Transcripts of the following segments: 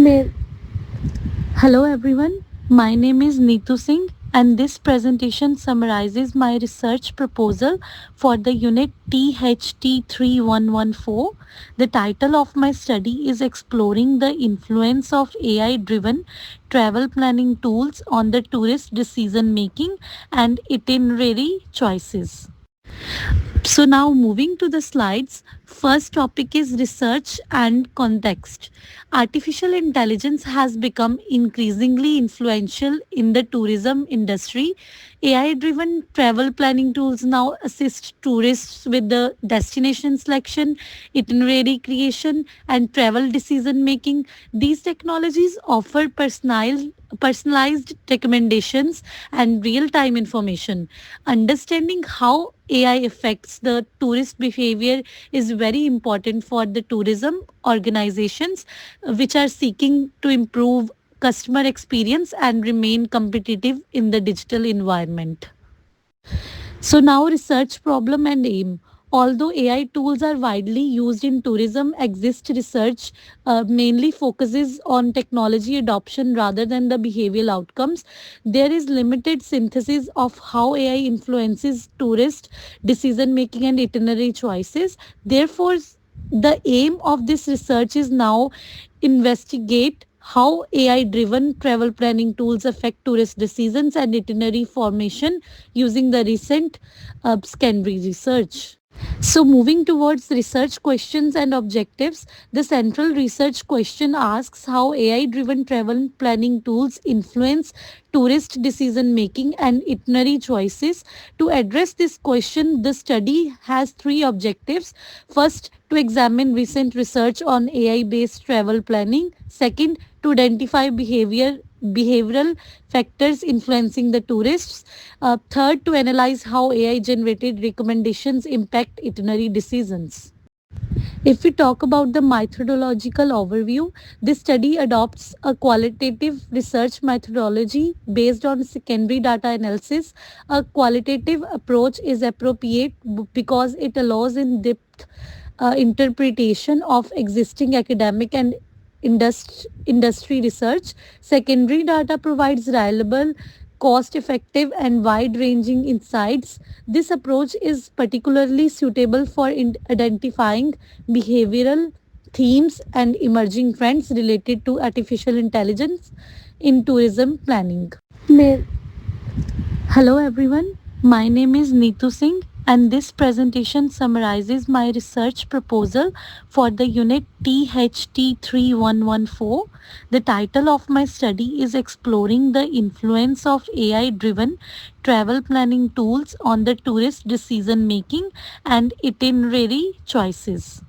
May- Hello everyone, my name is Neetu Singh and this presentation summarizes my research proposal for the unit THT3114. The title of my study is Exploring the Influence of AI driven travel planning tools on the tourist decision making and itinerary choices. So now moving to the slides, first topic is research and context. Artificial intelligence has become increasingly influential in the tourism industry. AI driven travel planning tools now assist tourists with the destination selection, itinerary creation, and travel decision making. These technologies offer personalized recommendations and real time information. Understanding how AI affects the tourist behavior is very important for the tourism organizations which are seeking to improve customer experience and remain competitive in the digital environment. So now research problem and aim. Although AI tools are widely used in tourism, exist research mainly focuses on technology adoption rather than the behavioral outcomes. There is limited synthesis of how AI influences tourist decision making and itinerary choices. Therefore, the aim of this research is now investigate how AI driven travel planning tools affect tourist decisions and itinerary formation using the recent secondary research. So, moving towards research questions and objectives, the central research question asks how AI driven travel planning tools influence tourist decision making and itinerary choices. To address this question, the study has three objectives. First, to examine recent research on AI based travel planning. Second, to identify behavioral factors influencing the tourists. Third, to analyze how AI generated recommendations impact itinerary decisions. If we talk about the methodological overview, this study adopts a qualitative research methodology based on secondary data analysis. A qualitative approach is appropriate because it allows in depth interpretation of existing academic and industry research. Secondary data provides reliable, cost effective, and wide ranging insights. This approach is particularly suitable for identifying behavioral themes and emerging trends related to artificial intelligence in tourism planning. May- Hello everyone, my name is Neetu Singh and this presentation summarizes my research proposal for the unit THT3114. The title of my study is Exploring the Influence of AI driven travel planning tools on the tourist decision making and itinerary choices.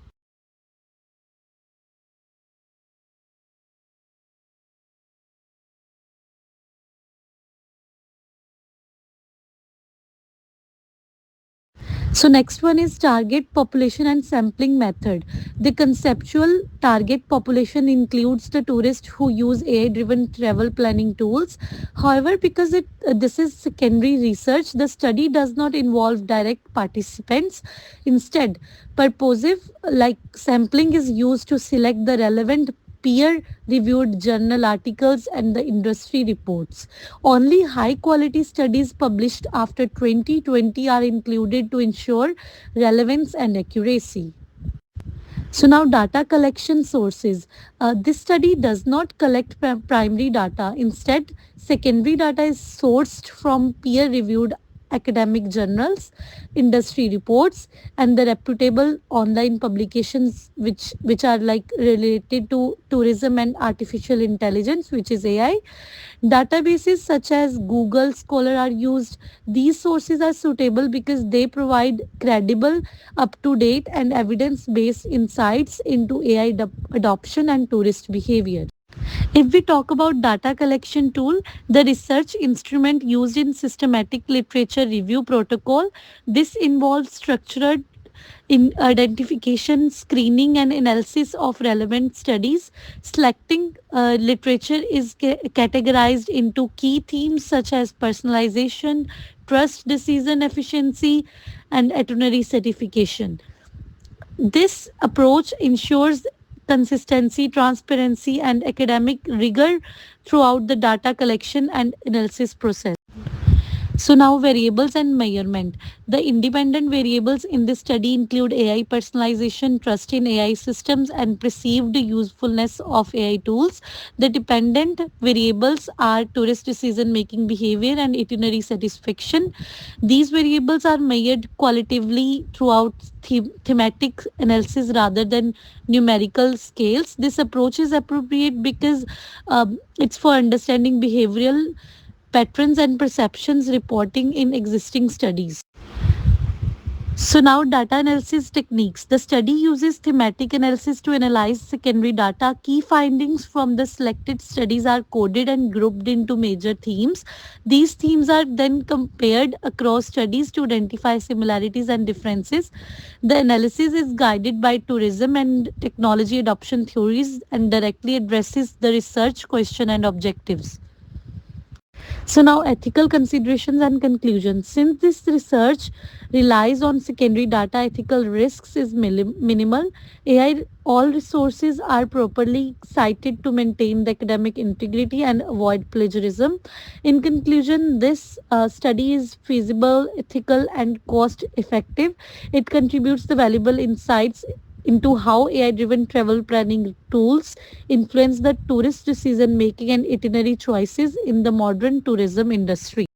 So next one is target population and sampling method. The conceptual target population includes the tourists who use AI driven travel planning tools. However, because this is secondary research, the study does not involve direct participants. Instead, purposive like sampling is used to select the relevant peer reviewed journal articles and the industry reports. Only high quality studies published after 2020 are included to ensure relevance and accuracy. So now data collection sources. This study does not collect primary data. Instead, secondary data is sourced from peer reviewed academic journals, industry reports, and the reputable online publications which are like related to tourism and artificial intelligence, which is AI. Databases such as Google Scholar are used. These sources are suitable because they provide credible, up to date, and evidence based insights into AI adoption and tourist behavior. If we talk about data collection tool, the research instrument used in systematic literature review protocol, this involves structured in identification, screening, and analysis of relevant studies. Selecting literature is categorized into key themes such as personalization, trust decision efficiency, and itinerary certification. This approach ensures consistency, transparency, and academic rigor throughout the data collection and analysis process. So now variables and measurement. The independent variables in this study include AI personalization, trust in AI systems, and perceived usefulness of AI tools. The dependent variables are tourist decision making behavior and itinerary satisfaction. These variables are measured qualitatively throughout thematic analysis rather than numerical scales. This approach is appropriate because it's for understanding behavioral patterns and perceptions reporting in existing studies. So now data analysis techniques. The study uses thematic analysis to analyze secondary data. Key findings from the selected studies are coded and grouped into major themes. These themes are then compared across studies to identify similarities and differences. The analysis is guided by tourism and technology adoption theories and directly addresses the research question and objectives. So now ethical considerations and conclusions. Since this research relies on secondary data, ethical risks is minimal. AI, all resources are properly cited to maintain the academic integrity and avoid plagiarism. In conclusion, this study is feasible, ethical, and cost effective. It contributes the valuable insights into how AI driven travel planning tools influence the tourist decision making and itinerary choices in the modern tourism industry.